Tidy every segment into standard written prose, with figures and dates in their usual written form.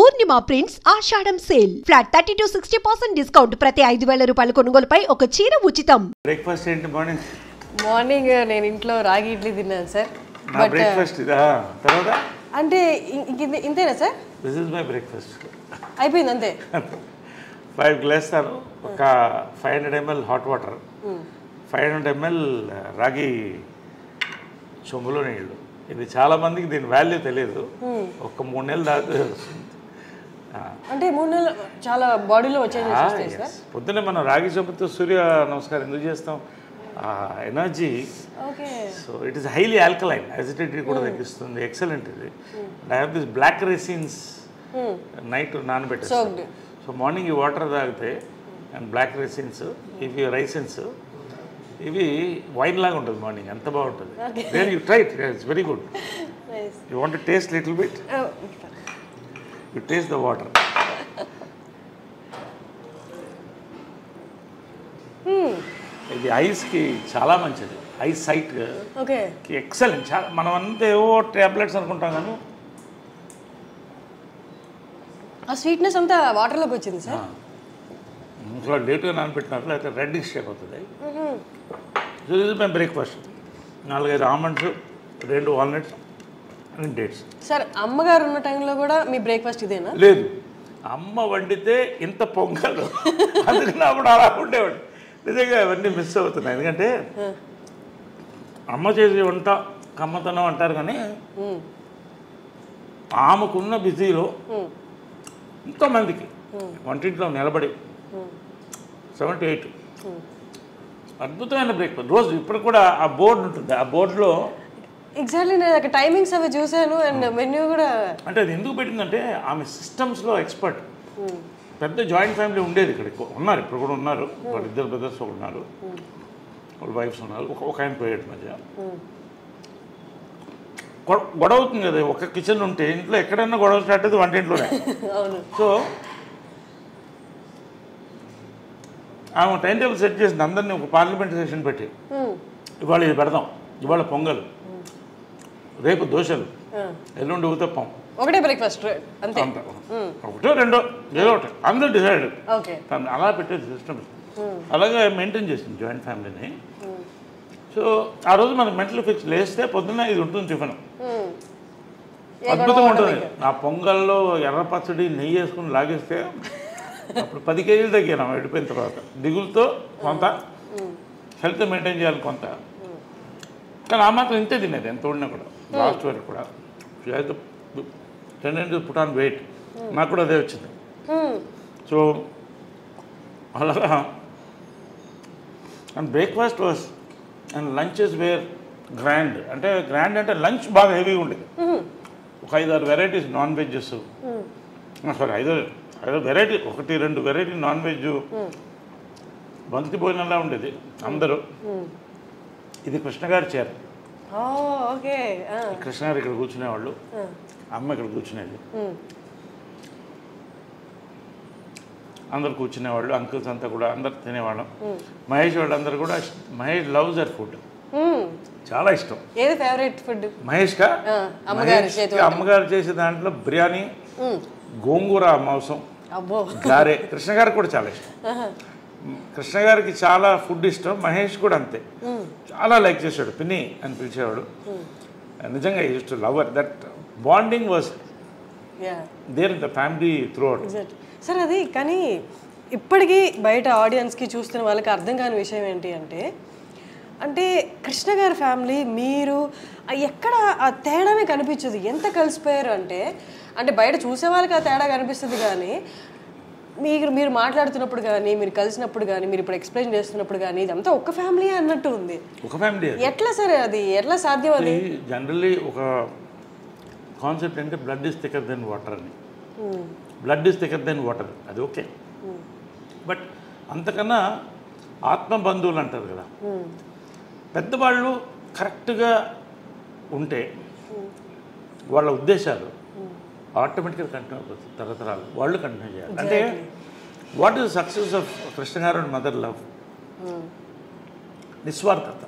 Purnima prints Ashadham sale flat 30 to 60% discount ప్రతి 5,000 రూపాయల కొనుగోలుపై ఒక చీర ఉచితం. బ్రేక్ఫాస్ట్ ఏంటి మార్నింగ్? మార్నింగ్ నేను ఇంట్లో రాగి ఇడ్లీ తిన్నాను సార్. బట్ బ్రేక్ఫాస్ట్ ఇదా తర్వాత అంటే ఇంతేనా sir? This is my breakfast. అయిపోయింది అంతే. 5 గ్లాసులు ఒక 500 ml హాట్ వాటర్, 500 ml రాగి చెంబులో నీళ్ళు. ఇది చాలా మందికి దీని వాల్యూ తెలియదు. ఒక 3 నెలలు దాకా అంటే 3 నెలలు చాలా బాడీలో వచ్చేది సార్. పొద్దున్నే మనం రాగి చెంబుతో సూర్య నమస్కారం ఎందుకు చేస్తాం? Energy. So it is highly alkaline, acidity కూడా తగ్గిస్తుంది. ఎక్సలెంట్ ఇది. I have this black raisins night నానబెట్టేస్తాను. సో మార్నింగ్ ఈ వాటర్ తాగితే అండ్ బ్లాక్ రైసిన్స్, ఇవి రైసిన్స్, ఇవి వైన్ లాగా ఉంటుంది మార్నింగ్. ఎంత బాగుంటుంది. Then you try it, it's very good. You want to taste little bit? You taste the water. ఇది ఐస్కి చాలా మంచిది. Eyes sight excellent. చాలా మనం అంతా ఏవో టాబ్లెట్స్ అనుకుంటాం కానీ ఆ స్వీట్నెస్ అంతా వాటర్లోకి వచ్చింది సార్. ఇంట్లో లేట్గా నానబెట్టినట్లు అయితే రెడ్డిష్ అయిపోతుంది. సో ఇది మేము breakfast 4-5 almonds, 2 walnuts and dates. Sir అమ్మగారు ఉన్న టైంలో కూడా మీ బ్రేక్ఫాస్ట్ ఇదేనా? లేదు, అమ్మ వండితే ఇంత పొంగలు, అందుకని అప్పుడు అలా ఉండేవాడు. నిజంగా అవన్నీ మిస్ అవుతున్నాయి. ఎందుకంటే అమ్మ చేసే వంట కమ్మతనం అంటారు కానీ ఆమెకున్న బిజీలో ఎంతోమందికి వంటింట్లో నిలబడి 7 to 8 అద్భుతమైన బ్రేక్ఫాస్ట్ రోజు. ఇప్పుడు కూడా ఆ బోర్డు ఉంటుంది, ఆ బోర్డులో ఎగ్జాక్ట్లీ నేను అక్కడ టైమింగ్స్ అవి చూశాను అండ్ మెన్యూ కూడా. అంటే అది ఎందుకు పెట్టిందంటే ఆమె సిస్టమ్స్లో ఎక్స్పర్ట్. పెద్ద జాయింట్ ఫ్యామిలీ ఉండేది ఇక్కడ, ఉన్నారు ఇప్పుడు కూడా ఉన్నారు. వాళ్ళ 2 బ్రదర్స్ ఉన్నారు, వాళ్ళ వైఫ్స్ ఉన్నారు. ఒక ఆయన పోయాడు మధ్య. గొడవ అవుతుంది కదా ఒక కిచెన్ ఉంటే. ఇంట్లో ఎక్కడైనా గొడవ స్టార్ట్ అయితే వంటింట్లోనే. సో ఆమె టైం టేబుల్ సెట్ చేసింది. అందరినీ ఒక పార్లమెంట్ సెషన్ పెట్టి ఇవాళ ఇది పెడదాం, ఇవాళ పొంగల్, రేపు దోశలు, ఎల్లుండి ఊతప్పం, ఒకటే బ్రేక్ఫాస్ట్ అంతే. ఒకటో రెండో ఏదో ఒకటి అందరూ డిసైడ్. అలా పెట్టేది సిస్టమ్. అలాగే మెయింటైన్ చేసింది జాయింట్ ఫ్యామిలీని. సో ఆ రోజు మనకు మెంటల్ ఫిక్స్ లేస్తే పొద్దున్న ఇది ఉంటుంది టిఫిన్. అద్భుతంగా ఉంటుంది. ఆ పొంగల్లో ఎర్ర పచ్చడి నెయ్యి వేసుకుని లాగేస్తే అప్పుడు 10 కేజీలు తగ్గాను వెళ్ళిపోయిన తర్వాత. దిగులతో కొంత, హెల్త్ మెయింటైన్ చేయాలి కొంత. కానీ ఆ మాత్రం ఇంతే తినేది ఎంత ఉన్నా కూడా. లాస్ట్ వరకు కూడా టెండెన్సీ పుట్ ఆన్ వెయిట్. నాకు కూడా అదే వచ్చింది. సో అలాగా and breakfast was and lunches were grand. అంటే గ్రాండ్ అంటే లంచ్ బాగా హెవీగా ఉండేది. ఒక 5-6 varieties non vegs. Sorry 5 variety, 1-2 variety non veg. బంతి భోజనంలా ఉండేది అందరూ. ఇది కృష్ణగారి చీర. కృష్ణగారు ఇక్కడ కూర్చునేవాళ్ళు, అమ్మ ఇక్కడ కూర్చునేది. అందరు కూర్చునేవాళ్ళు, అంకుల్స్ అంతా కూడా అందరు తినేవాళ్ళం. మహేష్ వాళ్ళందరూ కూడా. మహేష్ లవ్స్ దర్ ఫుడ్, చాలా ఇష్టం. ఏది ఫేవరెట్ ఫుడ్ మహేష్గా? అమ్మగారు చేసే దాంట్లో బిర్యానీ, గోంగూర మాంసం, గారే. కృష్ణ గారికి కూడా చాలా ఇష్టం. కృష్ణ గారికి చాలా ఫుడ్ ఇష్టం. మహేష్ కూడా అంతే, చాలా లైక్ చేసాడు. పిన్ని అని పిలిచేవాడు. నిజంగా used to love that bonding was there in the family throughout. Sir అది కానీ ఇప్పటికీ బయట ఆడియన్స్కి చూస్తున్న వాళ్ళకి అర్థం కాని విషయం ఏంటి అంటే కృష్ణ గారి ఫ్యామిలీ మీరు ఎక్కడ ఆ తేడానే కనిపించదు. ఎంత కలిసిపోయారు అంటే బయట చూసే వాళ్ళకి ఆ తేడా కనిపిస్తుంది కానీ మీరు మాట్లాడుతున్నప్పుడు కానీ, మీరు కలిసినప్పుడు కానీ, మీరు ఇప్పుడు ఎక్స్ప్లెయిన్ చేస్తున్నప్పుడు కానీ ఇదంతా ఒక ఫ్యామిలీ అన్నట్టు ఉంది. ఒక ఫ్యామిలీ ఎట్లా సార్ అది ఎట్లా సాధ్యం? అది జనరల్లీ ఒక కాన్సెప్ట్ అంటే blood is thicker than water అని. Blood is thicker than water, అది ఓకే. బట్ అంతకన్నా ఆత్మ బంధువులు అంటారు కదా, పెద్దవాళ్ళు కరెక్ట్గా ఉంటే వాళ్ళ ఉద్దేశాలు ఆటోమేటిక్గా కంటిన్యూ అవుతుంది. తరతరాలు వాళ్ళు కంటిన్యూ చేయాలి. అంటే what is success of Krishna గారు అండ్ మదర్ లవ్? నిస్వార్థత.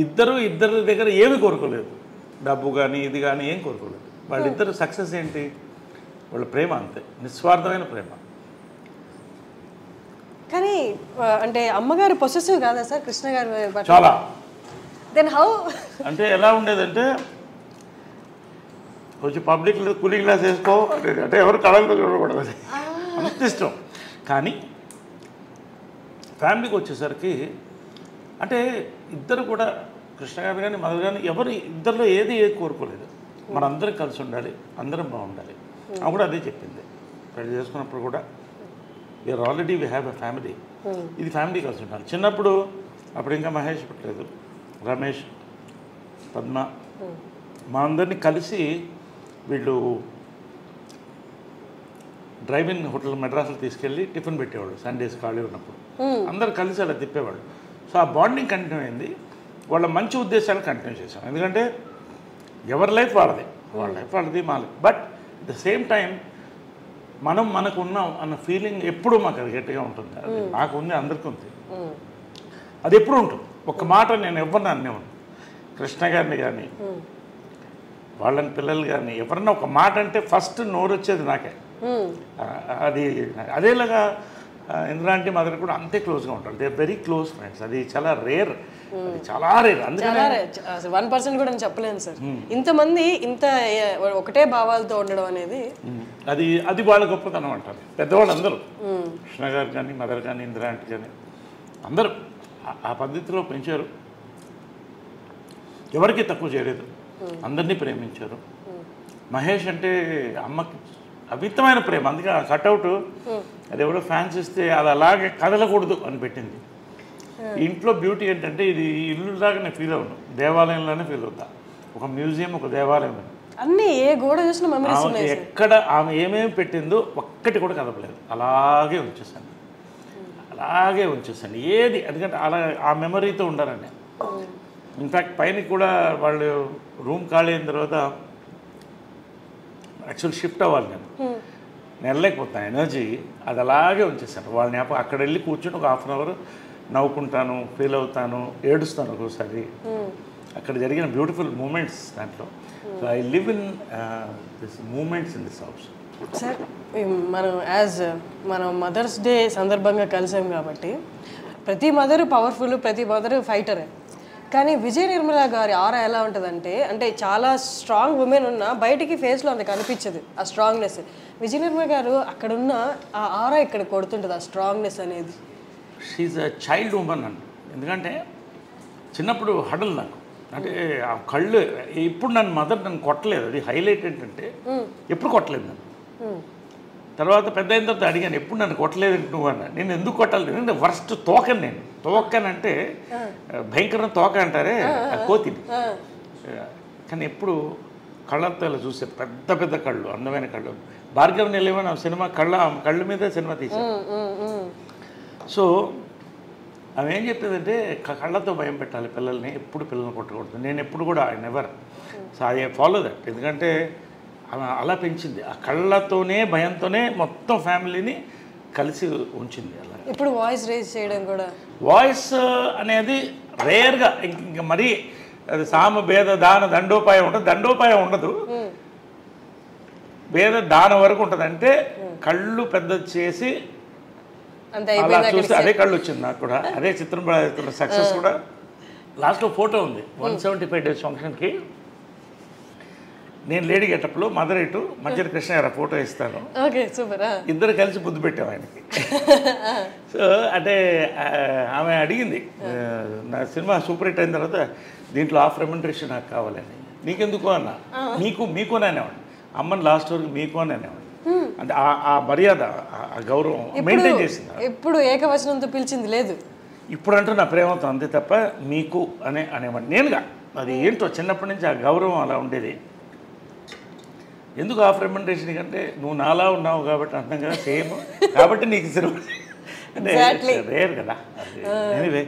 ఇద్దరి దగ్గర ఏమి కోరుకోలేదు. డబ్బు కానీ ఇది కానీ ఏం కోరుకోలేదు. వాళ్ళిద్దరు సక్సెస్ ఏంటి? వాళ్ళ ప్రేమ అంతే, నిస్వార్థమైన ప్రేమ. కానీ అంటే అమ్మగారు పొసెసివ్ కాదా సార్ కృష్ణ గారి పట్ల? చాలా. Then how? అంటే ఎలా ఉండేదంటే కొంచెం పబ్లిక్లో కూలింగ్ గ్లాస్ వేసుకో అంటే ఎవరు కళలతో చూడకూడదు, అంత ఇష్టం. కానీ ఫ్యామిలీకి వచ్చేసరికి అంటే ఇద్దరు కూడా కృష్ణ గారు కానీ మదర్ కానీ ఎవరు ఇద్దరిలో ఏది కోరుకోలేదు, మనందరం కలిసి ఉండాలి, అందరం బాగుండాలి. ఆమె కూడా అదే చెప్పింది పెళ్లి చేసుకున్నప్పుడు కూడా, we are already we have a family, ఇది ఫ్యామిలీ కలిసి ఉండాలి. చిన్నప్పుడు అప్పుడు ఇంకా మహేష్ పుట్టలేదు, రమేష్, పద్మ, మా అందరినీ కలిసి వీళ్ళు డ్రైవ్-ఇన్ హోటల్ మెడ్రాస్లో తీసుకెళ్ళి టిఫిన్ పెట్టేవాళ్ళు సండేస్ ఖాళీ ఉన్నప్పుడు, అందరు కలిసి అలా తిప్పేవాళ్ళు. సో ఆ బాండింగ్ కంటిన్యూ అయింది, వాళ్ళ మంచి ఉద్దేశాలు కంటిన్యూ చేశాం. ఎందుకంటే ఎవరి లైఫ్ వాళ్ళది, వాళ్ళ లైఫ్ వాళ్ళది, మా life. But at the same time మనం మనకు ఉన్నాం అన్న ఫీలింగ్ ఎప్పుడూ మాకు అది గట్టిగా ఉంటుంది. అది నాకు ఉంది, అందరికీ ఉంది, అది ఎప్పుడు ఉంటుంది. ఒక మాట నేను ఎవరిని అనేవాడిని, కృష్ణ గారిని కానీ వాళ్ళని పిల్లలు కానీ ఎవరన్నా ఒక మాట అంటే ఫస్ట్ నోరు వచ్చేది నాకే. అది అదేలాగా ఇంద్రాంటి మదర్ కూడా అంతే క్లోజ్గా ఉంటారు, they are very close friends. అది చాలా రేర్, అది చాలా రేర్. అందుకని 1% కూడా చెప్పలేను సార్, ఇంతమంది ఇంత ఒకటే భావాలతో ఉండడం అనేది అది వాళ్ళ గొప్పతనం అంటారు పెద్దవాళ్ళు అందరూ. కృష్ణ గారు కానీ మదర్ కానీ ఇంద్రాంటి కానీ అందరూ ఆ పద్ధతిలో పెంచారు, ఎవరికి తక్కువ చేయలేదు, అందరినీ ప్రేమించారు. మహేష్ అంటే అమ్మకి అమితమైన ప్రేమ, అందుకే ఆ కట్అవుట్ అది ఎవరో ఫ్యాన్స్ ఇస్తే అది అలాగే కదలకూడదు అని పెట్టింది. ఇంట్లో బ్యూటీ ఏంటంటే ఇది ఇల్లులాగా నేను ఫీల్ అవును, దేవాలయంలోనే ఫీల్ అవుతా, ఒక మ్యూజియం, ఒక దేవాలయం. అన్నీ ఏ గోడ చూసిన మెమరీస్ ఉన్నాయి. ఎక్కడ ఆమె ఏమేమి పెట్టిందో ఒక్కటి కూడా కదపలేదు, అలాగే ఉంచేసాను, అలాగే ఉంచేసాను ఏది. ఎందుకంటే అలా ఆ మెమరీతో ఉండాలండి. ఇన్ఫ్యాక్ట్ పైన కూడా వాళ్ళు రూమ్ ఖాళీ అయిన తర్వాత యాక్చువల్ షిఫ్ట్ అవ్వాలి, నేను వెళ్ళలేకపోతాను, ఎనర్జీ అది అలాగే ఉంచేసాను. వాళ్ళని అక్కడ వెళ్ళి కూర్చొని ఒక 1/2 అవర్ నవ్వుకుంటాను, ఫీల్ అవుతాను, ఏడుస్తాను ఒక్కోసారి. అక్కడ జరిగిన బ్యూటిఫుల్ మూమెంట్స్ దాంట్లో. So I live in this moments in this house. Sir మనం మదర్స్ డే సందర్భంగా కలిసాం కాబట్టి ప్రతి మదర్ పవర్ఫుల్, ప్రతి మదర్ ఫైటరే. కానీ విజయ నిర్మల గారి ఆరా ఎలా ఉంటుందంటే, అంటే చాలా స్ట్రాంగ్ ఉమెన్ ఉన్న బయటికి ఫేస్లో అంత కనిపించదు ఆ స్ట్రాంగ్నెస్. విజయ నిర్మల గారు అక్కడున్న ఆ ఆరా ఇక్కడ కొడుతుంటుంది, ఆ స్ట్రాంగ్నెస్ అనేది. షీఈ్ అ చైల్డ్ ఉమెన్ అండి. ఎందుకంటే చిన్నప్పుడు హడల్ నాకు, అంటే ఆ కళ్ళు ఇప్పుడు నన్ను కొట్టలేదు, అది హైలైట్ ఏంటంటే ఎప్పుడు కొట్టలేదు నన్ను. తర్వాత పెద్ద అయిన తర్వాత అడిగాను, ఎప్పుడు నన్ను కొట్టలేదు నువ్వు అన్న. నేను ఎందుకు కొట్టాలి, నేను వర్స్ట్ తోకని, నేను తోకనంటే భయంకరమైన తోక అంటారే కోతిని. కానీ ఎప్పుడు కళ్ళతో ఇలా చూసే పెద్ద పెద్ద కళ్ళు, అందమైన కళ్ళు. భార్గవ్ నిలయమని సినిమా కళ్ళ మీద సినిమా తీశాను. సో ఆమె ఏం చెప్పేదంటే కళ్ళతో భయం పెట్టాలి పిల్లల్ని, ఎప్పుడు పిల్లల్ని కొట్టకూడదు. నేను ఎప్పుడు కూడా I never, so I follow that. ఎందుకంటే అలా పెంచింది, ఆ కళ్ళతోనే భయంతోనే మొత్తం ఫ్యామిలీని కలిసి ఉంచింది. అలా ఇప్పుడు వాయిస్ రేజ్ చేయడం కూడా, వాయిస్ అనేది రేర్గా, ఇంక మరీ అది సామ భేద దాన దండోపాయం ఉంటుంది, దండోపాయం ఉండదు, భేద దానం వరకు ఉంటుంది. అంటే కళ్ళు పెద్ద చేసి అలా చూస్తే అదే కళ్ళు వచ్చింది నాకు కూడా. అదే చిత్రం సక్సెస్ కూడా. లాస్ట్లో ఫోటో ఉంది 175 days ఫంక్షన్కి, నేను లేడీ గెటప్లో, మదర్ ఇటు, మధ్యలో కృష్ణ గారు ఫోటో ఇస్తాను, ఇద్దరు కలిసి ముద్దు పెట్టాము ఆయనకి. సో అంటే ఆమె అడిగింది, నా సినిమా సూపర్ హిట్ అయిన తర్వాత దీంట్లో ఆఫ్ రెమ్యునరేషన్ నాకు కావాలని. నీకెందుకు అన్న, మీకు అని అనేవాడు, అమ్మని లాస్ట్ వరకు మీకు అని అనేవాడు. అంటే ఆ మర్యాద, ఆ గౌరవం మెయింటైన్ చేసింది. ఎప్పుడు ఏకవచనంతో పిలిచింది లేదు, ఇప్పుడు అంటూ నా ప్రేమతో అంతే తప్ప మీకు అనేవాడు నేనుగా. అది ఏంటో చిన్నప్పటి నుంచి ఆ గౌరవం అలా ఉండేది. ఎందుకు ఆఫ్ రెమ్యునరేషన్ కంటే నువ్వు నాలా ఉన్నావు కాబట్టి అంటాం కదా, సేమ్ కాబట్టి నీకు సినిమా అంటే రేర్ కదా. ఎనీవే